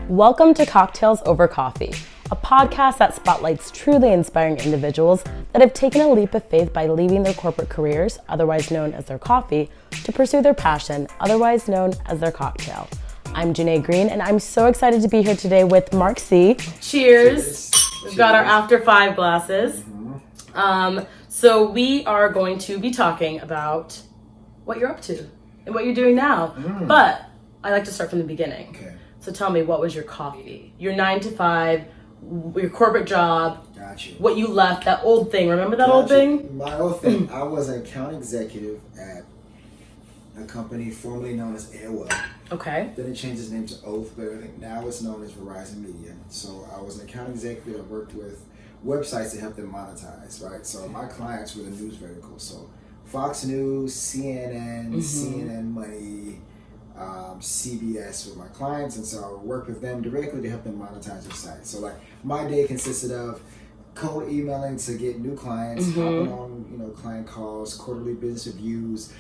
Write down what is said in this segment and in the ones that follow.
Welcome to Cocktails Over Coffee, a podcast that spotlights truly inspiring individuals that have taken a leap of faith by leaving their corporate careers, otherwise known as their coffee, to pursue their passion, otherwise known as their cocktail. I'm Janae Green, and I'm so excited to be here today with Mark C. Cheers. We've got our after 5 glasses. So we are going to be talking about what you're up to and what you're doing now. But I like to start from the beginning. Okay. So tell me, what was your coffee? Your 9 to 5, your corporate job. Got you. What you left, that old thing. Remember that old thing? My old thing. I was an account executive at a company formerly known as AOL. Okay. Then it changed its name to Oath, but I think now it's known as Verizon Media. So I was an account executive that worked with websites to help them monetize, right? So my clients were the news verticals. So Fox News, CNN, CNN Money, CBS were my clients, and so I would work with them directly to help them monetize their site. So like my day consisted of cold emailing to get new clients, hopping on client calls, quarterly business reviews,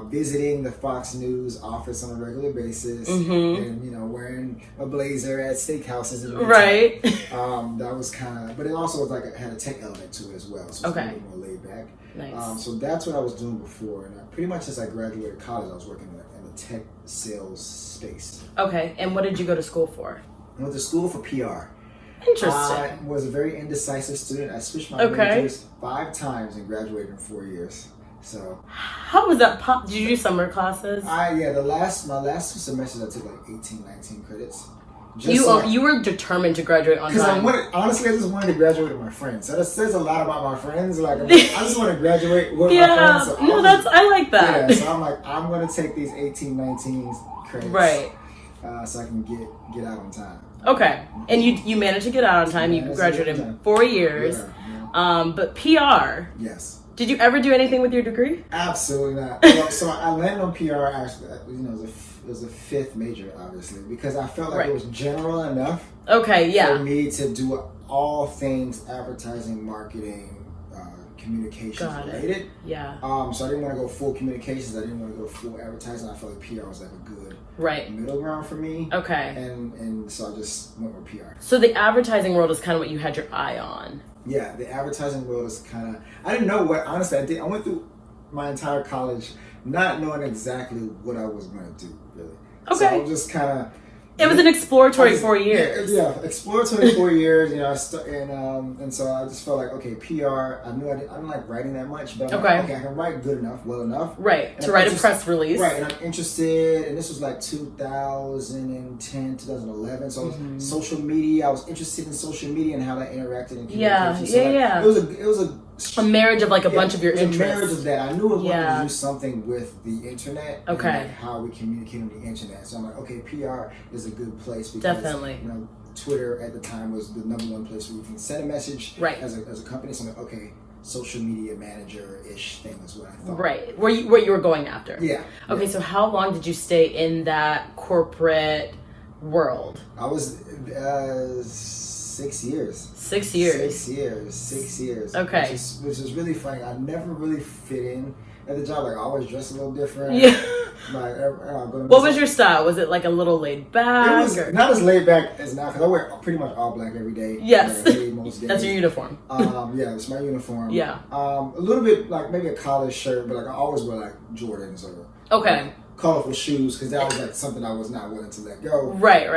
visiting the Fox News office on a regular basis, and wearing a blazer at steakhouses. Right. That was kind of, but it also was like it had a tech element to it as well, so it's a little more laid back. Nice. So that's what I was doing before, and pretty much since I graduated college, I was working in the tech sales space. Okay, and what did you go to school for? I went to school for PR. Interesting. I was a very indecisive student. I switched my majors 5 times and graduated in 4 years. So how was that? Did you do summer classes? my last 2 semesters I took like 18, 19 credits. You were determined to graduate on time. Because honestly, I just wanted to graduate with my friends. So that says a lot about my friends. Like, I just want to graduate with my friends. So I like that. Yeah, so I'm like, I'm going to take these 18, 19 credits. Right. So I can get out on time. Okay. And you managed to get out on time. You graduated in 4 years. Yeah. But PR. Yes. Did you ever do anything with your degree? Absolutely not. Well, so I landed on PR actually. It was a 5th major, obviously, because I felt like it was general enough. Okay, yeah. For me to do all things advertising, marketing, communications related. Yeah. So I didn't want to go full communications. I didn't want to go full advertising. I felt like PR was like a good middle ground for me. Okay. And so I just went with PR. So the advertising world is kind of what you had your eye on. Yeah, the advertising world is kind of. I didn't know what. Honestly, I did. I went through my entire college not knowing exactly what I was going to do, really. Okay. So I was just kind of. It was an exploratory 4 years. Yeah, exploratory 4 years. And so I just felt like, okay, PR. I knew I didn't like writing that much, but I'm like, okay, I can write good enough, well enough. Right, and to write a press release. Right, and I'm interested. And this was like 2010, 2011. So social media. I was interested in social media and how that interacted in communication. Yeah. It was a marriage of like a bunch of your interests. A marriage of that. I knew I wanted to do something with the internet. Okay. And like how we communicate on the internet. So I'm like, okay, PR is a good place because definitely. Twitter at the time was the #1 place where you can send a message as a company. So I'm like, okay, social media manager-ish thing is what I thought. Right. What you were going after. Yeah. Okay, so how long did you stay in that corporate world? I was 6 years. 6 years. 6 years. Okay. Which is really funny. I never really fit in at the job. Like I always dress a little different. Yeah. Like, what was your style? Was it like a little laid back? It was not as laid back as now because I wear pretty much all black every day. Yes. Most days. That's your uniform. Yeah, it's my uniform. Yeah. A little bit like maybe a college shirt, but like I always wear like Jordans or colorful shoes because that was like something I was not willing to let go. Right.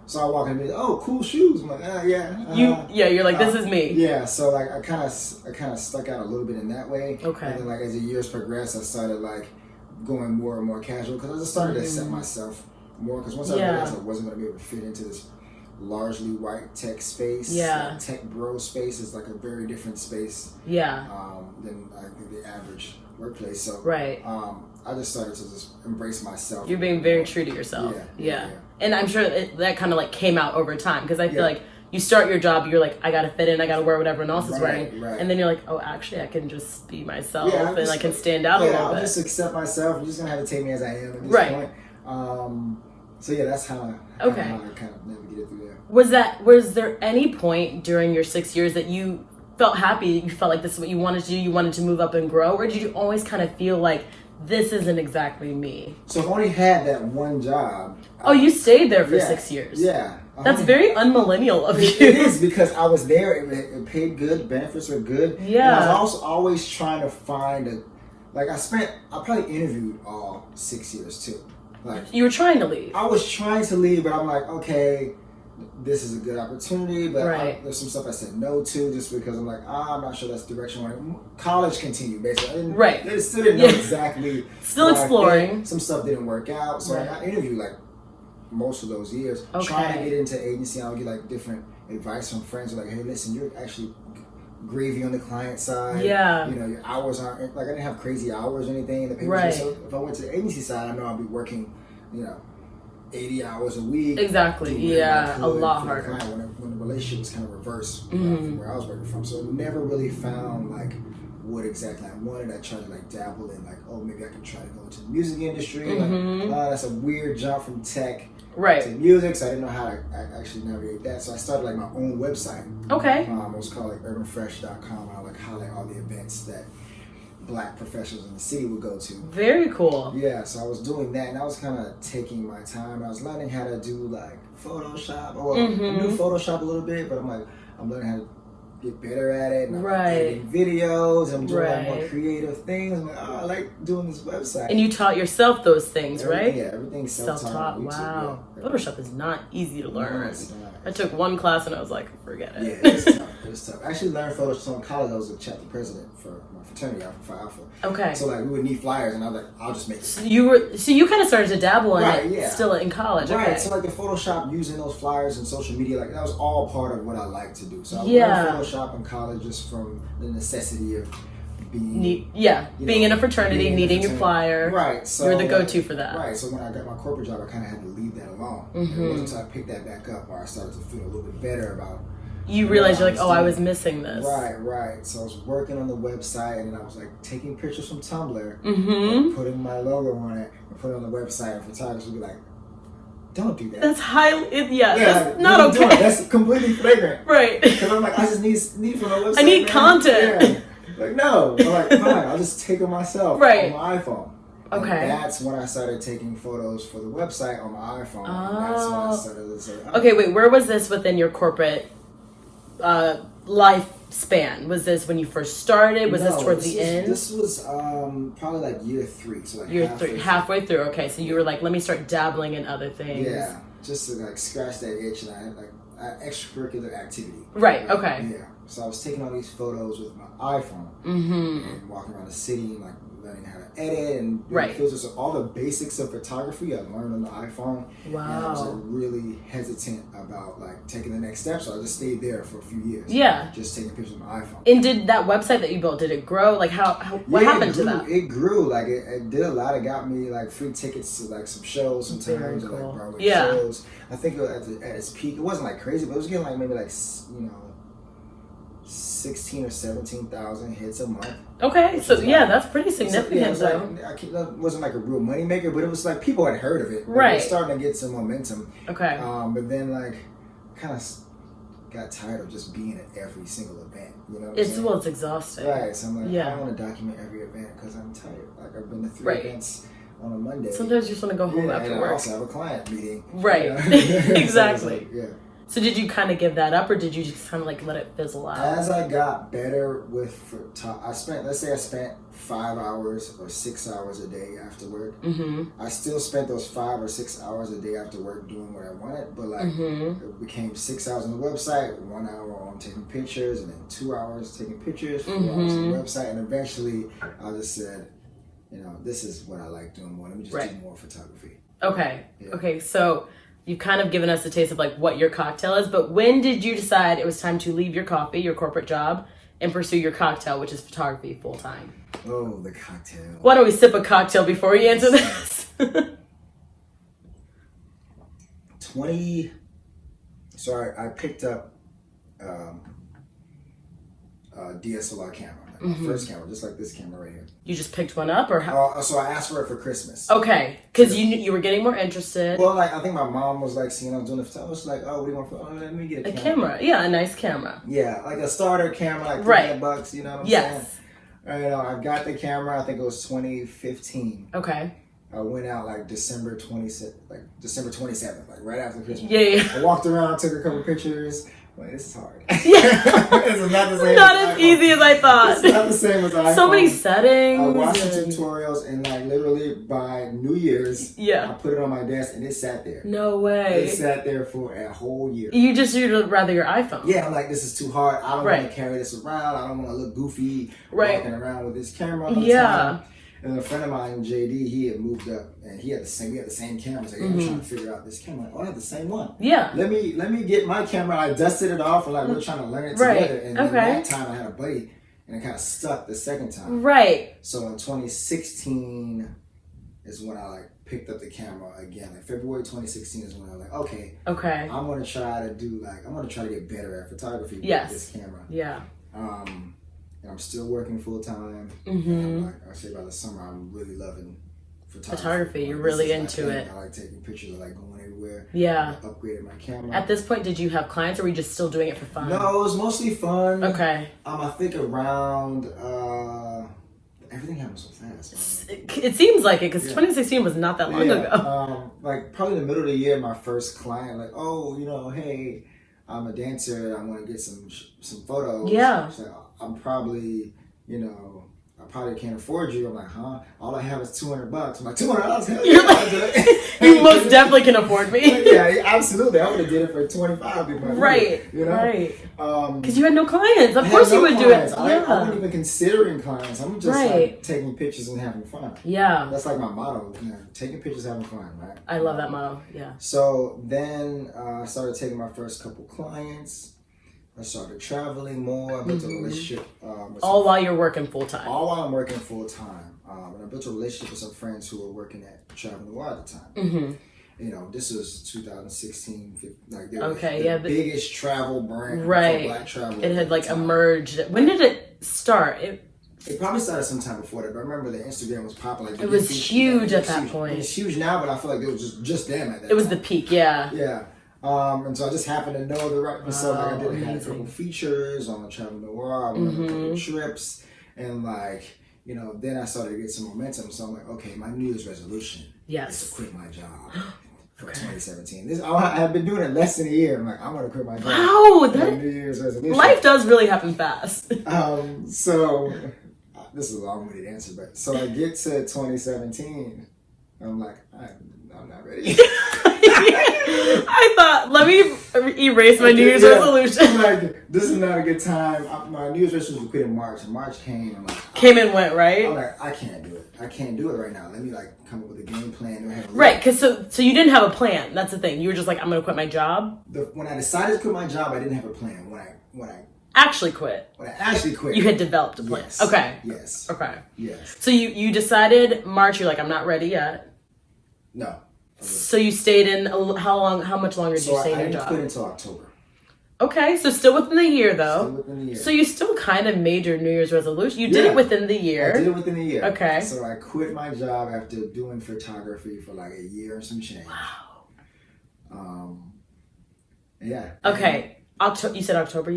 So I walk in and be like, oh, cool shoes. I'm like, you're like, this is me. Yeah, so like I kind of stuck out a little bit in that way. Okay. And then like as the years progressed, I started like going more and more casual because I just started to accept myself more because once I realized I wasn't going to be able to fit into this largely white tech space. Yeah. Like, tech bro space is like a very different space. Yeah. Than I think the average workplace. So I just started to just embrace myself. You're being very true to yourself. Yeah. And I'm sure that kind of like came out over time because I feel like you start your job, you're like, I gotta fit in, I gotta wear what everyone else is wearing, and then you're like, oh, actually, I can just be myself and I can stand out a little bit. I'll just accept myself. You're just gonna have to take me as I am at this point. So that's how I kind of navigated through there. Was there any point during your 6 years that you felt happy? You felt like this is what you wanted to do. You wanted to move up and grow, or did you always kind of feel like this isn't exactly me? So I've only had that one job. Oh, you stayed there for 6 years. Yeah. That's very unmillennial of you. It is, because I was there. It paid good. Benefits were good. Yeah. And I was also always trying to find I probably interviewed all 6 years too. Like, you were trying to leave. I was trying to leave, but I'm like, okay, this is a good opportunity, but there's some stuff I said no to just because I'm like, I'm not sure that's the direction I want. College continued, basically. I still didn't know exactly. Still exploring. Some stuff didn't work out, so I interviewed like most of those years, trying to get into agency. I would get like different advice from friends, like, hey, listen, you're actually gravy on the client side. Yeah. You know, your hours aren't, like, I didn't have crazy hours or anything in the paper. So if I went to the agency side, I know I'd be working, 80 hours a week. Exactly. Yeah. A lot harder. When the relationship was kind of reversed from where I was working from. So I never really found like what exactly I wanted. I tried to like dabble in like, oh, maybe I could try to go into the music industry. Like, that's a weird jump from tech to music, so I didn't know how to actually navigate that. So I started like my own website. Okay. It was called like urbanfresh.com. I like highlight all the events that Black professionals in the city would go to. Very cool. Yeah, so I was doing that, and I was kind of taking my time. I was learning how to do like Photoshop. I knew Photoshop a little bit, but I'm learning how to get better at it, and I'm editing videos, I'm doing like more creative things. I'm like, I like doing this website. And you taught yourself those things, right? Yeah, everything's self-taught. Wow. Yeah. Photoshop is not easy to learn. No, it's not. I took one class and I was like, forget it. Yeah, it's tough. It's tough. I actually learned Photoshop in college. I was a chapter president for my fraternity, Phi Alpha. Okay. So like we would need flyers, and I was like, I'll just make it. So you kind of started to dabble in it still in college. Right. Okay. So like the Photoshop, using those flyers and social media, like that was all part of what I like to do. So I learned Photoshop in college just from the necessity of being in a fraternity, needing your flyer. Right. So you're the go-to for that. Right. So when I got my corporate job, I kind of had to leave that alone. It wasn't until I picked that back up where I started to feel a little bit better about. You realized you're like, I was missing this. Right. So I was working on the website, and then I was like taking pictures from Tumblr, and putting my logo on it, and putting it on the website, and photographers would be like, don't do that. That's that's not okay. That's completely flagrant. Right. Because I'm like, I just need from the website. I need content. Yeah. Like, no. I'm like, fine, I'll just take it myself on my iPhone. Okay. And that's when I started taking photos for the website on my iPhone. And that's when I started to say, okay, wait, where was this within your corporate lifespan? Was this when you first started? Was this towards the end? This was probably like year 3. So like halfway through. Okay, so you were like, let me start dabbling in other things. Yeah, just to like scratch that itch, and I had like extracurricular activity. Right. Okay. Yeah. So I was taking all these photos with my iPhone and walking around the city and like learning how to edit and filters. So all the basics of photography I learned on the iPhone. Wow. And I was like really hesitant about like taking the next step, so I just stayed there for a few years. Yeah. Just taking pictures with my iPhone. And did that website that you built, did it grow? Like what happened to that? It grew. Like it did a lot. It got me like free tickets to like some shows sometimes, cool. Like Broadway shows. I think at its peak, it wasn't like crazy, but it was getting like maybe like 16 or 17,000 hits a month. Okay, so that's pretty significant. That wasn't like a real money maker, but it was like people had heard of it. Right, it was starting to get some momentum. Okay, but then like kind of got tired of just being at every single event. You know, it's exhausting. Right, so I'm like, I don't want to document every event because I'm tired. Like I've been to 3 events on a Monday. Sometimes you just want to go home after work. I also have a client meeting. Right, exactly. So so did you kind of give that up, or did you just kind of like let it fizzle out? As I got better with I spent 5 hours or 6 hours a day after work. I still spent those 5 or 6 hours a day after work doing what I wanted, but like it became 6 hours on the website, 1 hour on taking pictures, and then 2 hours taking pictures, 4 hours on the website, and eventually I just said, this is what I like doing more. Let me just do more photography. Okay. Yeah. Okay. So you've kind of given us a taste of like what your cocktail is, but when did you decide it was time to leave your coffee, your corporate job, and pursue your cocktail, which is photography full time? Oh, the cocktail. Why don't we sip a cocktail before we answer this? So I picked up a DSLR camera. My first camera, just like this camera right here. You just picked one up, or how? So I asked for it for Christmas. Okay, because you were getting more interested. Well, like I think my mom was like seeing I was doing the photography. She was like, "Oh, what do you want for? Oh, let me get a camera." Yeah, a nice camera. Yeah, like a starter camera, like $300. You know what I'm saying? Right. I got the camera. I think it was 2015. Okay. I went out like December 27th, like right after Christmas. Yeah. I walked around, took a couple pictures. Like, this is hard. Yeah. This is not the same. Not as easy as I thought. It's not the same as iPhone. So many settings. I watched the tutorials and like literally by New Year's, yeah, I put it on my desk and it sat there. No way. It sat there for a whole year. You'd rather your iPhone. Yeah, I'm like, this is too hard. I don't want to carry this around. I don't want to look goofy walking around with this camera all the time. And a friend of mine, JD, he had moved up and we had the same cameras. Like, I'm trying to figure out this camera. Oh, I have the same one. Yeah. Let me get my camera. I dusted it off and like we're trying to learn it together. And then that time I had a buddy and it kind of stuck the second time. Right. So in 2016 is when I like picked up the camera again. Like February 2016 is when I was like, okay. I'm gonna try to get better at photography with this camera. Yeah. And I'm still working full time. And like I say, by the summer, I'm really loving photography. You're really into it. I like taking pictures. I like going everywhere. Yeah. I upgraded my camera. At this point, did you have clients, or were you just still doing it for fun? No, it was mostly fun. Okay. I think around everything happened so fast. It seems like it because 2016 was not that long ago. Like probably in the middle of the year, my first client, like, oh, hey, I'm a dancer. I want to get some photos. Yeah. So I'm probably, I probably can't afford you. I'm like, huh? All I have is $200. I'm like, $200? Hell yeah. You most definitely can afford me. Yeah, absolutely. I would have did it for $25. Right. Because you had no clients. Of course you would do it. I wasn't even considering clients. I'm just like taking pictures and having fun. Yeah. That's like my motto. Taking pictures, having fun, right? I love that motto. Yeah. So then I started taking my first couple clients. I started traveling more. I built a relationship. All while you're working full time. All while I'm working full time. And I built a relationship with some friends who were working at Travel Noire at the time. This was 2016. Like they were the biggest travel brand for Black travel. It had like emerged. When did it start? It probably started sometime before that, but I remember the Instagram was popular. Like, it was huge at that point. It's huge now, but I feel like it was just them at that time. It was the peak, yeah. Yeah. And so I just happened to know the right stuff. Like I had a couple features on Travel Noire. I went on a couple trips, and then I started to get some momentum. So I'm like, okay, my New Year's resolution is to quit my job for 2017. I have been doing it less than a year. I'm like, I want to quit my job. Wow, that New Year's resolution. Life does really happen fast. So this is a long-winded answer, but so I get to 2017. I'm like, I'm not ready. I thought, let me erase my New Year's resolution. Like, this is not a good time. My New Year's resolution was to quit in March, and March came. I'm like, came and went, right? I'm like, I can't do it. I can't do it right now. Let me come up with a game plan. Right, because so you didn't have a plan. That's the thing. You were just like, I'm going to quit my job. When I decided to quit my job, I didn't have a plan. When I actually quit. When I actually quit, you had developed a plan. Yes. Okay. Yes. Okay. Yes. So you decided March. You're like, I'm not ready yet. No. So you stayed in how much longer did you stay in your job? I didn't quit until October. Okay, so still within the year though. Still within the year. So you still kind of made your New Year's resolution. You did it within the year. I did it within the year. Okay. So I quit my job after doing photography for like a year and some change. Wow. Yeah. Okay. You said October?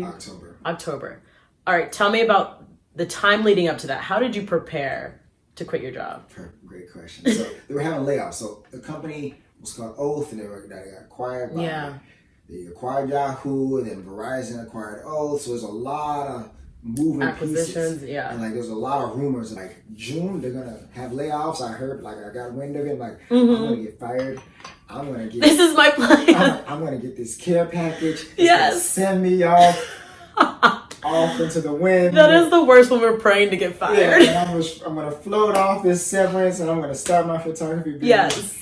October. All right, tell me about the time leading up to that. How did you prepare to quit your job? Great question. So they were having layoffs. So the company was called Oath, and they got acquired by they acquired Yahoo, and then Verizon acquired Oath. So there's a lot of moving acquisitions, pieces. And there's a lot of rumors. Like June, they're gonna have layoffs. I heard, I got wind of it. Like I'm gonna get fired. I'm gonna get. This is my plan. I'm gonna get this care package. Yes. Send me off into the wind. That is the worst when we're praying to get fired. Yeah, and I'm gonna float off this severance, and I'm gonna start my photography business. Yes.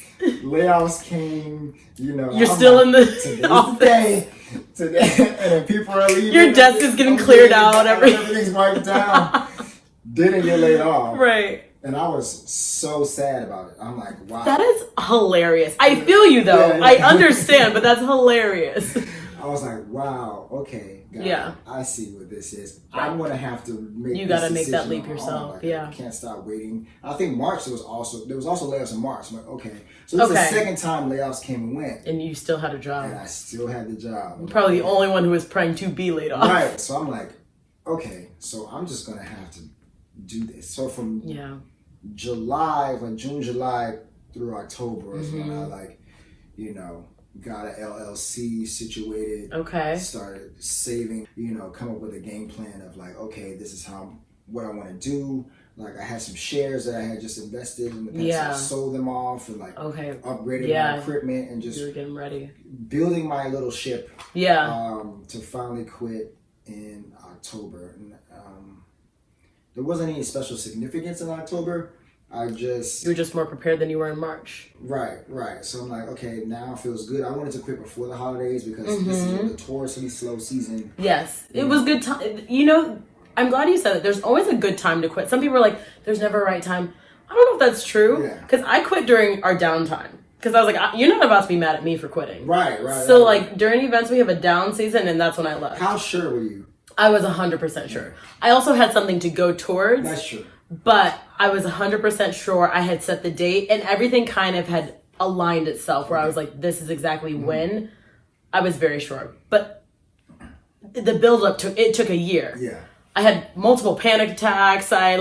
Layoffs came, You're still in the office. Today, and then people are leaving. Your desk is getting cleared out. Everything's wiped down. Didn't get laid off. Right. And I was so sad about it. I'm like, wow. That is hilarious. I feel you though. Yeah. I understand, but that's hilarious. I was like, wow, okay, God, I see what this is. Right. I'm gonna have to make. You gotta make that leap yourself. I can't stop waiting. I think March there was also layoffs in March. I'm like, okay, so this is the second time layoffs came and went, and you still had a job. And I still had the job. I'm probably the only one who was praying to be laid off. Right. So I'm like, okay, so I'm just gonna have to do this. So from July, June, July through October is when I like, you know, got an LLC situated. Okay. Started saving, you know, come up with a game plan of like, okay, this is what I want to do. Like I had some shares that I had just invested in the past. Yeah. I sold them off and like upgraded my equipment and just you were getting ready. Building my little ship. Yeah. To finally quit in October. And there wasn't any special significance in October. You were just more prepared than you were in March. Right. So I'm like, okay, now it feels good. I wanted to quit before the holidays because this is a notoriously slow season. Yes, it was good time. You know, I'm glad you said it. There's always a good time to quit. Some people are like, there's never a right time. I don't know if that's true. Because I quit during our downtime. Because I was like, you're not about to be mad at me for quitting. Right. So like during events, we have a down season and that's when I left. How sure were you? I was 100% sure. I also had something to go towards. That's true. But I was 100% sure I had set the date and everything kind of had aligned itself where I was like, this is exactly when. I was very sure. But the build up took a year. Yeah. I had multiple panic attacks. I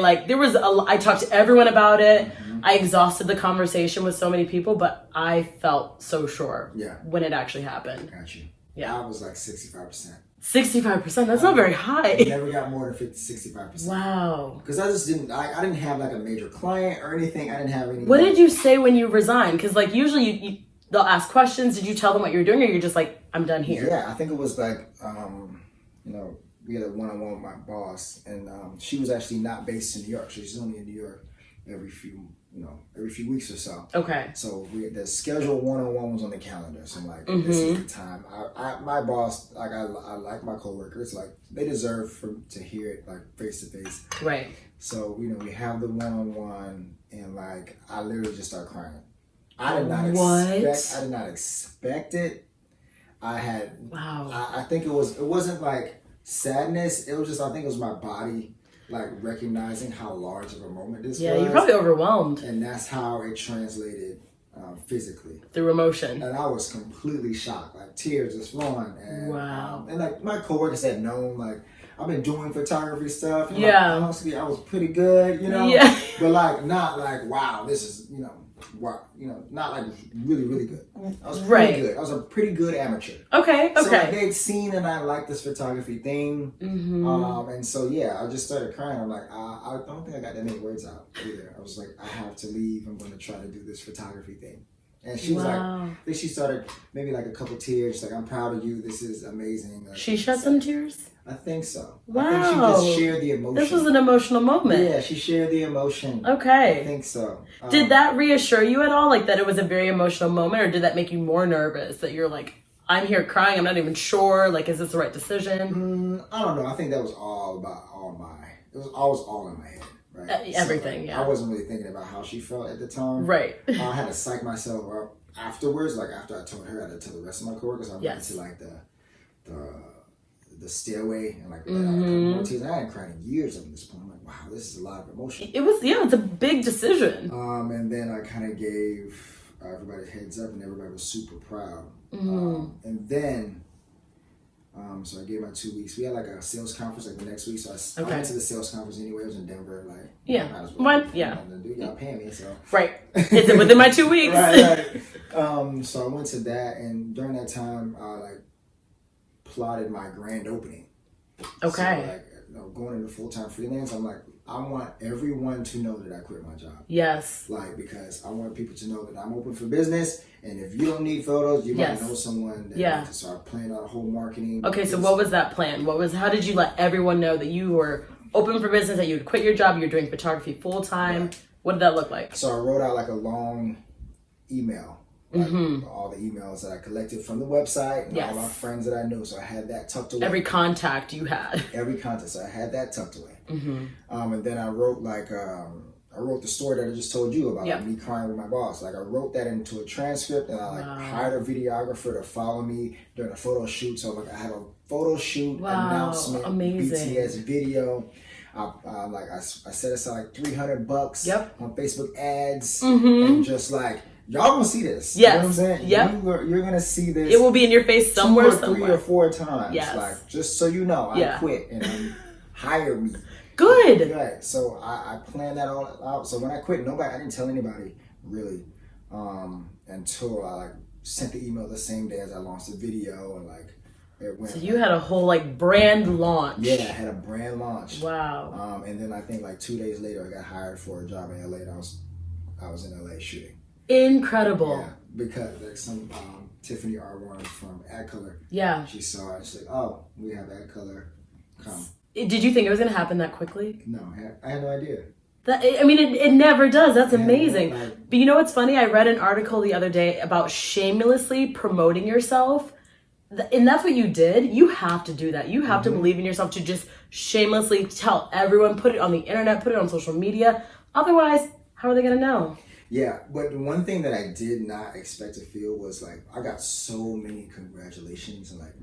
talked to everyone about it. I exhausted the conversation with so many people, but I felt so sure when it actually happened. Got you. Yeah. I was like 65%. 65%? That's not very high. I never got more than 65%. Wow. Because I just didn't have like a major client or anything. I didn't have any. What did you say when you resigned? Because like usually they'll ask questions. Did you tell them what you were doing or you're just like, I'm done here? Yeah, I think it was like, you know, we had a one-on-one with my boss and she was actually not based in New York. She's only in New York every few weeks or so. Okay. So the scheduled one-on-one was on the calendar. So I'm like, this is the time. My boss, like I like my coworkers, like they deserve to hear it like face to face. Right. So, you know, we have the one-on-one and like I literally just start crying. I did not expect it. I think it wasn't like sadness. It was just, I think it was my body like recognizing how large of a moment this was. Yeah, you're probably overwhelmed. And that's how it translated physically. Through emotion. And I was completely shocked, like tears just flowing. And, and like my coworkers had known, like I've been doing photography stuff. And like, honestly, I was pretty good, you know. Yeah. But like not like wow, this is not like really really good. I was pretty good. I was a pretty good amateur. Okay. So like, they'd seen and I liked this photography thing, and so I just started crying. I'm like, I don't think I got that many words out either. I was like, I have to leave. I'm going to try to do this photography thing. And she was like, I think she started maybe like a couple tears. She's like, I'm proud of you. This is amazing. Like, she shed some tears? I think so. Wow. I think she just shared the emotion. This was an emotional moment. Yeah, she shared the emotion. Okay. I think so. Did that reassure you at all? Like that it was a very emotional moment, or did that make you more nervous that you're like, I'm here crying, I'm not even sure, like, is this the right decision? I don't know. I think that was all all in my head. Right. Everything, I wasn't really thinking about how she felt at the time. Right. I had to psych myself up afterwards. Like after I told her, I had to tell the rest of my coworkers. I went to like the stairway and like more tears. I hadn't cried in years up at this point. I'm like, wow, this is a lot of emotion. It was, it's a big decision. And then I kind of gave everybody a heads up, and everybody was super proud. And then. So I gave my 2 weeks. We had like a sales conference like the next week. So I went to the sales conference anyway. It was in Denver. Like, might as well. Y'all paying me, so. Right. Is it within my 2 weeks? right. So I went to that, and during that time, I like plotted my grand opening. Okay. So like, going into full-time freelance, I'm like, I want everyone to know that I quit my job. Yes. Like, because I want people to know that I'm open for business, and if you don't need photos, you might know someone that needs to start planning out a whole marketing. Okay, so what was that plan? how did you let everyone know that you were open for business, that you would quit your job, you're doing photography full-time? Right. What did that look like? So I wrote out like a long email. Like all the emails that I collected from the website and all my friends that I knew. So I had that tucked away. Every contact you had. Every contact. So I had that tucked away. And then I wrote I wrote the story that I just told you about, like me crying with my boss. Like I wrote that into a transcript, and I hired a videographer to follow me during a photo shoot. So like I had a photo shoot announcement, BTS video. I set aside like $300 on Facebook ads, and just like, y'all gonna see this. Yes. You know what I'm saying? Yep. You're gonna see this. It will be in your face somewhere. 3 or 4 times. Yes. Like, just so you know, I quit and hire me. Good. Right. So I planned that all out. So when I quit, I didn't tell anybody really until I like sent the email the same day as I launched the video, and like it went. So you had a whole like brand launch. Yeah, I had a brand launch. Wow. And then I think like 2 days later, I got hired for a job in LA, and I was in LA shooting. Incredible. Yeah, because like some Tiffany R. Warren from Ad Color. Yeah. She saw it. She's like, "Oh, we have Ad Color. Come." Did you think it was going to happen that quickly? No, I had no idea. It never does. That's amazing. Yeah, but you know what's funny? I read an article the other day about shamelessly promoting yourself. And that's what you did. You have to do that. You have to believe in yourself to just shamelessly tell everyone, put it on the internet, put it on social media. Otherwise, how are they going to know? Yeah, but the one thing that I did not expect to feel was like, I got so many congratulations and like,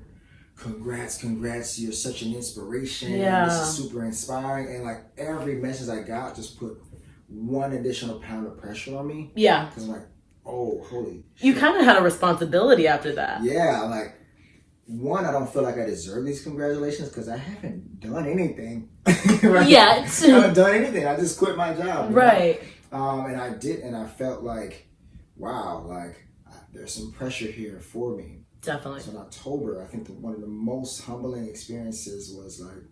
congrats, you're such an inspiration. Yeah. This is super inspiring. And like every message I got just put one additional pound of pressure on me. Yeah. Because I'm like, oh, holy shit. You kind of had a responsibility after that. Yeah, like, one, I don't feel like I deserve these congratulations because I haven't done anything. Right? Yeah. I haven't done anything. I just quit my job. Right. And I did, and I felt like, wow, like there's some pressure here for me. Definitely. So in October, I think one of the most humbling experiences was like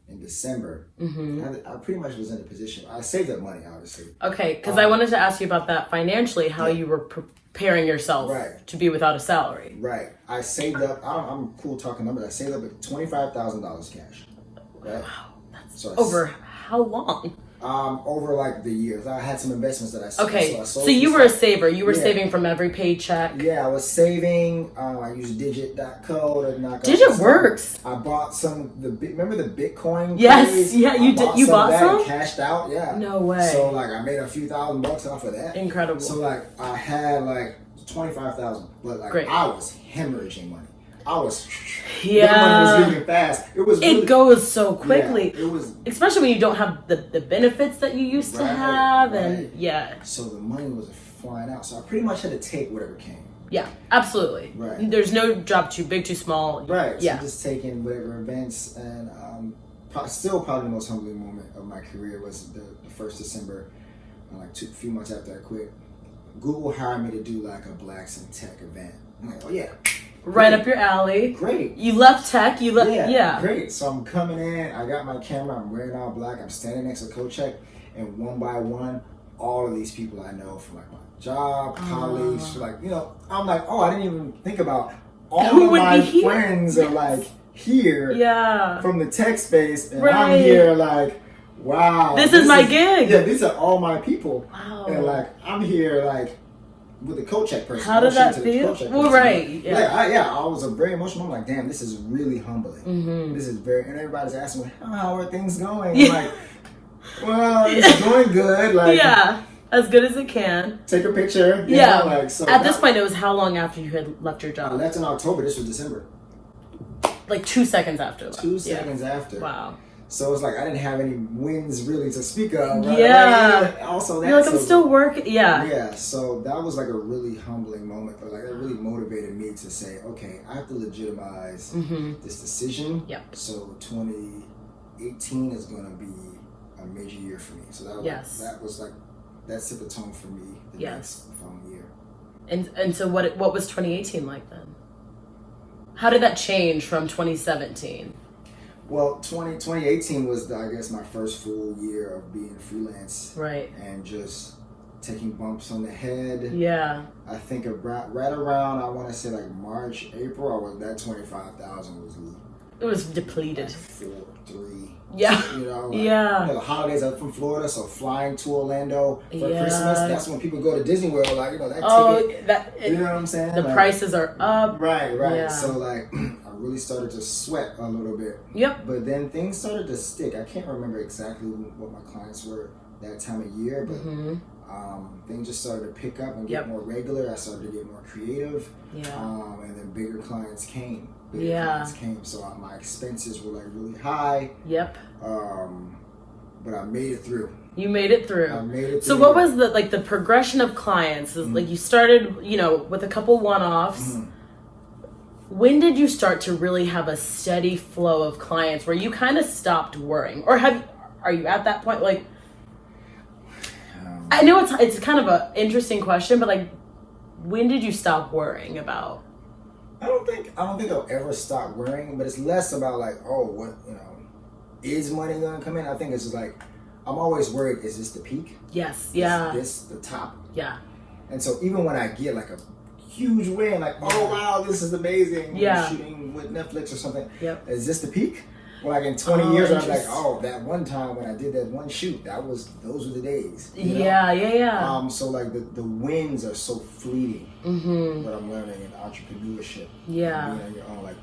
in December. I pretty much was in a position. I saved up money, obviously. Okay, because I wanted to ask you about that financially, how you were preparing yourself to be without a salary. Right. I saved up. I'm cool talking numbers. I saved up $25,000 cash. Right. Wow, that's so over how long? Over like the years. I had some investments that I sold. Okay, so you were a saver. You were saving from every paycheck. Yeah, I was saving. I used Digit.co to knock out. Digit works. I bought some. Remember the Bitcoin? Yes, craze? yeah, you did. You bought that some? and cashed out. Yeah. No way. So like I made a few $1,000 off of that. Incredible. So like I had like 25,000, but like I was hemorrhaging money. I was. That money was moving fast. It was. Really, it goes so quickly. Yeah, it was. Especially when you don't have the benefits that you used to have, and So the money was flying out. So I pretty much had to take whatever came. Yeah, absolutely. Right. There's no job too big, too small. Right. Yeah. So just taking whatever events, and still probably the most humbling moment of my career was the first December, like a few months after I quit. Google hired me to do like a Blacks in Tech event. I'm like, oh yeah. Right up your alley. Great. You left tech. You left. Yeah. Great. So I'm coming in. I got my camera. I'm wearing all black. I'm standing next to Kochek, and one by one, all of these people I know from like my job, colleagues, like I'm like, oh, I didn't even think about all of my friends are like here. Yeah. From the tech space, and I'm here like, wow. This is my gig. Yeah. These are all my people. Wow. And like I'm here like. With the Kochek person. How did that feel? Well, right. Yeah. I was very emotional. I'm like, damn, this is really humbling. This is and everybody's asking me, how are things going? I'm like, well, it's going good. Like, as good as it can. Take a picture. Yeah. Like, so at this point, it was how long after you had left your job? I left in October. This was December. Like 2 seconds after. 2 seconds after. Wow. So it's like I didn't have any wins really to speak of. Right? Yeah. Like, also, you're like, I'm still working. Yeah. Yeah. So that was like a really humbling moment, but like that really motivated me to say, okay, I have to legitimize this decision. Yep. So 2018 is going to be a major year for me. So that set the tone for me the next following year. And so what was 2018 like then? How did that change from 2017? Well, 2018 was, I guess, my first full year of being freelance. Right. And just taking bumps on the head. Yeah. I think right around, I want to say like March, April, that 25,000 was... It was depleted. Like 4, 3. Yeah. The holidays are from Florida, so flying to Orlando for Christmas, that's when people go to Disney World, like, that ticket. You know what I'm saying? The prices are up. Right. Yeah. So, like... I really started to sweat a little bit. Yep. But then things started to stick. I can't remember exactly what my clients were that time of year, but things just started to pick up and get more regular. I started to get more creative. Yeah. And then bigger clients came. So my expenses were like really high. Yep. But I made it through. You made it through. I made it through. So what was the progression of clients? Like you started, with a couple one-offs. When did you start to really have a steady flow of clients where you kind of stopped worrying? Or are you at that point? Like, I know it's kind of an interesting question, but like, when did you stop worrying about? I don't think I'll ever stop worrying, but it's less about like, oh, what, is money gonna come in? I think it's just like, I'm always worried, is this the peak? Yes, yeah. Is this the top? Yeah. And so even when I get like a huge win, like, oh wow, this is amazing. Yeah. I'm shooting with Netflix or something. Yep. Is this the peak? Well, like in 20 years, I'm like, oh, that one time when I did that one shoot, those were the days. Yeah. So like the wins are so fleeting. Mm-hmm. What I'm learning in entrepreneurship. Yeah. Being on your own, like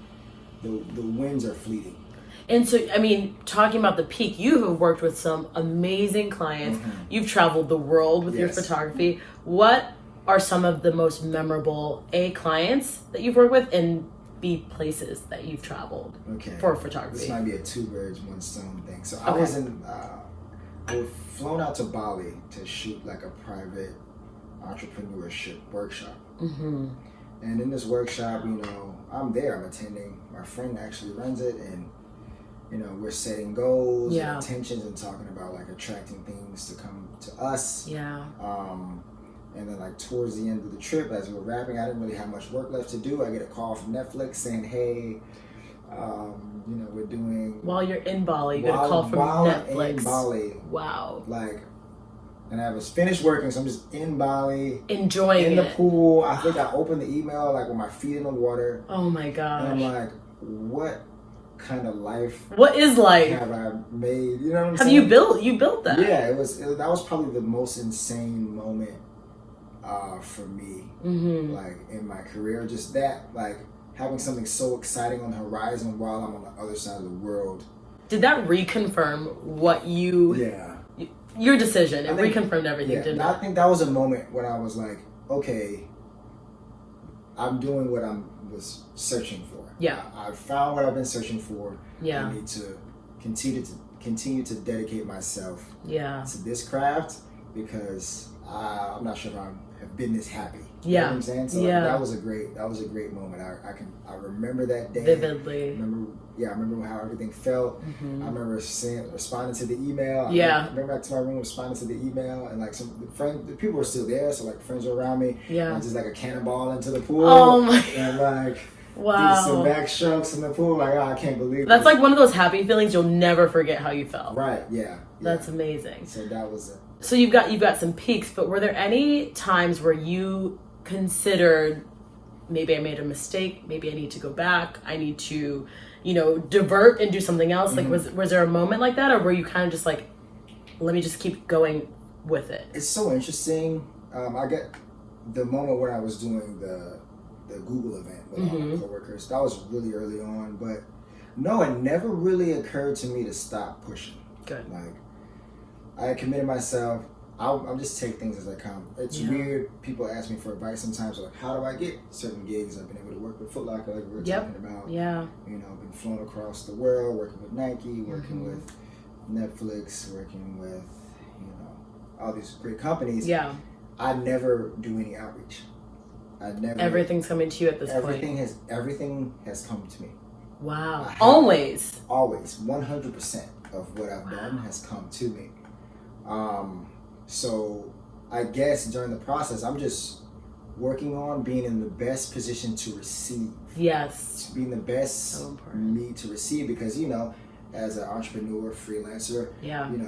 the wins are fleeting. And so, I mean, talking about the peak, you have worked with some amazing clients. Mm-hmm. You've traveled the world with your photography. What are some of the most memorable clients that you've worked with, and B, places that you've traveled for photography? This might be a 2 birds, 1 stone thing. So I was flown out to Bali to shoot like a private entrepreneurship workshop. Mm-hmm. And in this workshop, I'm there, I'm attending. My friend actually runs it, and we're setting goals and intentions and talking about like attracting things to come to us. Yeah. And then like towards the end of the trip, as we were wrapping, I didn't really have much work left to do. I get a call from Netflix saying, hey, we're doing... While you're in Bali, you get a call from Netflix. While in Bali. Wow. Like, and I was finished working, so I'm just in Bali. Enjoying in the pool. I think I opened the email like with my feet in the water. Oh my gosh. And I'm like, what kind of life? What is life? Have I made? You know what I'm saying? You built that? Yeah, that was probably the most insane moment for me, like in my career. Just that, like having something so exciting on the horizon while I'm on the other side of the world. Did that reconfirm what you? Yeah. Your decision. It reconfirmed everything, didn't it? I think that was a moment when I was like, okay, I'm doing what I was searching for. Yeah. I found what I've been searching for. Yeah. I need to continue to dedicate myself to this craft, because I'm not sure if I have been this happy. You know what I'm saying? So that was a great moment. I remember that day vividly. I remember how everything felt. Mm-hmm. I remember responding to the email. I remember back to my room responding to the email, and like the people were still there, so like friends were around me. Yeah. And I just like a cannonball into the pool. Oh my God. And like wow. did some back strokes in the pool. Like, I can't believe that's like one of those happy feelings you'll never forget how you felt. Right, yeah. That's amazing. So that was it. So you've got some peaks, but were there any times where you considered, maybe I made a mistake, maybe I need to go back, I need to, divert and do something else? Mm-hmm. Like, was there a moment like that, or were you kind of just like, let me just keep going with it? It's so interesting. I get the moment when I was doing the Google event with all my coworkers. That was really early on, but no, it never really occurred to me to stop pushing. Good. Like, I committed myself. I'll just take things as they come. It's weird. People ask me for advice sometimes, like, how do I get certain gigs? I've been able to work with Foot Locker, like we were talking about. Yeah. I've been flown across the world, working with Nike, working with Netflix, working with, all these great companies. Yeah. I never do any outreach. Everything's coming to you at this point. Everything has come to me. Wow. Always. 100% of what I've done has come to me. So I guess during the process, I'm just working on being in the best position to receive. Yes. Being the best me to receive, because, as an entrepreneur, freelancer,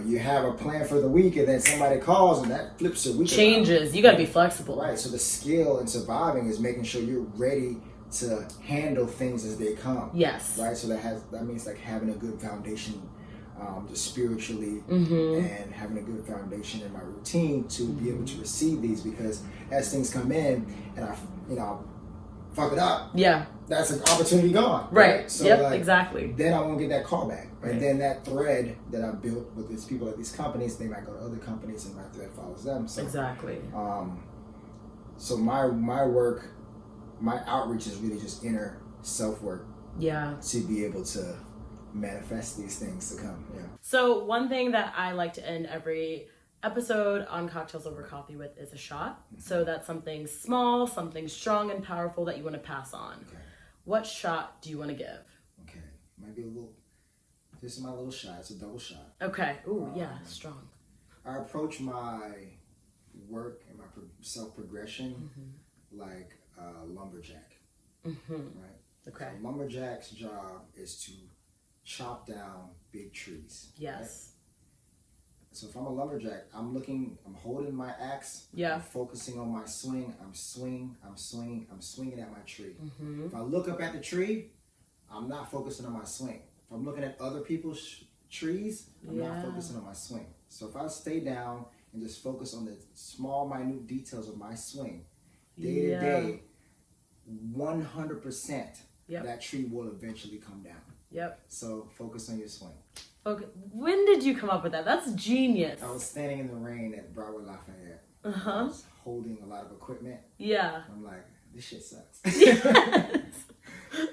you have a plan for the week, and then somebody calls and that flips your week. Changes. You got to be flexible. Right. So the skill in surviving is making sure you're ready to handle things as they come. Yes. Right. So that means like having a good foundation, just spiritually, and having a good foundation in my routine to be able to receive these, because as things come in and I fuck it up. Yeah. That's an opportunity gone. Right. So exactly. Then I won't get that call back. Right. And then that thread that I built with these people at these companies, they might go to other companies and my thread follows them. So, exactly. So my work, my outreach is really just inner self-work. Yeah. To be able to manifest these things to come. Yeah. So one thing that I like to end every episode on Cocktails Over Coffee with is a shot. So that's something small, something strong and powerful that you want to pass on. Okay. What shot do you want to give? Okay. Might be this is my little shot. It's a double shot. Okay. Ooh, yeah, strong. I approach my work and my self progression like lumberjack, right? Okay. So lumberjack's job is to chop down big trees. Yes. Right? So if I'm a lumberjack, I'm holding my axe. Yeah. I'm focusing on my swing. I'm swinging at my tree. If I look up at the tree, I'm not focusing on my swing. If I'm looking at other people's trees, I'm not focusing on my swing. So if I stay down and just focus on the small, minute details of my swing, day to day, 100%, that tree will eventually come down. Yep. So focus on your swing. Okay. When did you come up with that? That's genius. I was standing in the rain at Broadway Lafayette. I was holding a lot of equipment. Yeah. I'm like, this shit sucks.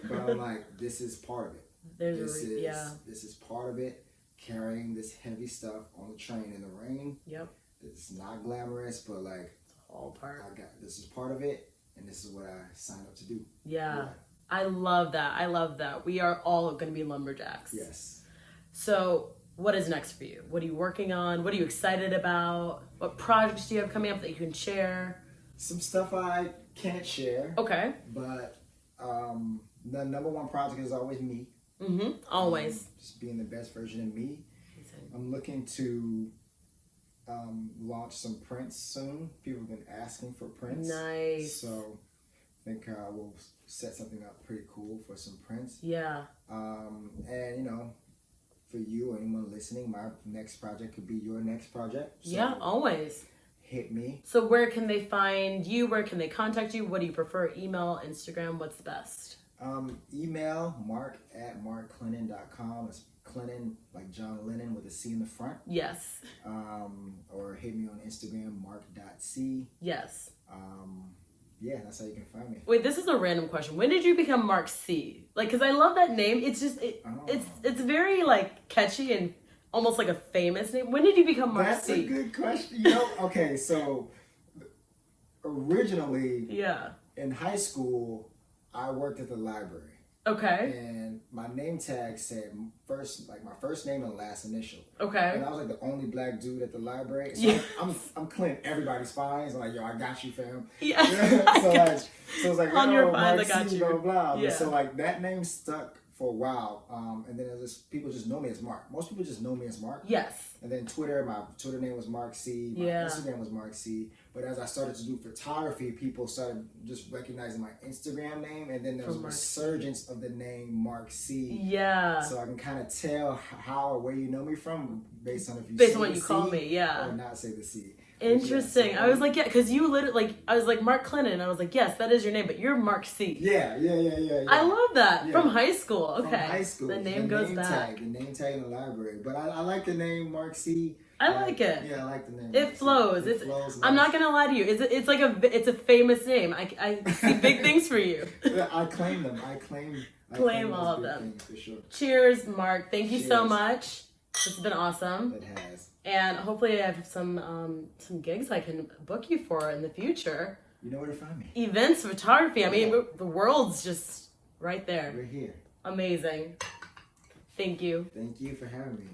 But I'm like, this is part of it. This is part of it. Carrying this heavy stuff on the train in the rain. Yep. It's not glamorous, but like, it's all part. This is part of it, and this is what I signed up to do. Yeah. I love that. We are all going to be lumberjacks. Yes. So, what is next for you? What are you working on? What are you excited about? What projects do you have coming up that you can share? Some stuff I can't share. Okay. But the number one project is always me. Always. Just being the best version of me. I'm looking to launch some prints soon. People have been asking for prints. Nice. So I think we'll set something up pretty cool for some prints. Yeah. And you know, for you or anyone listening, my next project could be your next project. So yeah, always. Hit me. So where can they find you? Where can they contact you? What do you prefer? Email, Instagram? What's the best? Email mark@markclennon.com. It's Clennon like John Lennon with a C in the front. Yes. Or hit me on Instagram, mark.c. Yes. Yeah, that's how you can find me. Wait, this is a random question. When did you become Mark C? Like, because I love that name. It's just, it's very, like, catchy and almost like a famous name. When did you become Mark C? That's a good question. You know, okay, so originally, in high school, I worked at the library. Okay. And my name tag said my first name and last initial. Okay. And I was like the only black dude at the library. So I'm clearing everybody's fines. I'm like, yo, I got you, fam. Yeah. so it's like, on your fines, Mark I got C, you. blah, blah. Yeah. So like that name stuck for a while. And then people just know me as Mark. Most people just know me as Mark. Yes. And then my Twitter name was Mark C. My Instagram was Mark C. But as I started to do photography, people started just recognizing my Instagram name. And then there was a resurgence of the name Mark C. Yeah. So I can kind of tell how or where you know me from based on if you based on what you call me, or not say the C. Interesting. Yeah, so I was like, because you literally, like, I was like, Mark Clennon. And I was like, yes, that is your name, but you're Mark C. Yeah. I love that. Yeah. From high school. Okay. From high school. The name goes back. The name tag in the library. But I like the name Mark C. I like it. Yeah, I like the name. It flows. It flows. I'm not gonna lie to you. It's a famous name. I see big things for you. Yeah, I claim them. I claim all of them. For sure. Cheers, Mark. Thank you so much. This has been awesome. It has. And hopefully I have some gigs I can book you for in the future. You know where to find me. Events, photography. I mean, the world's just right there. We're here. Amazing. Thank you. Thank you for having me.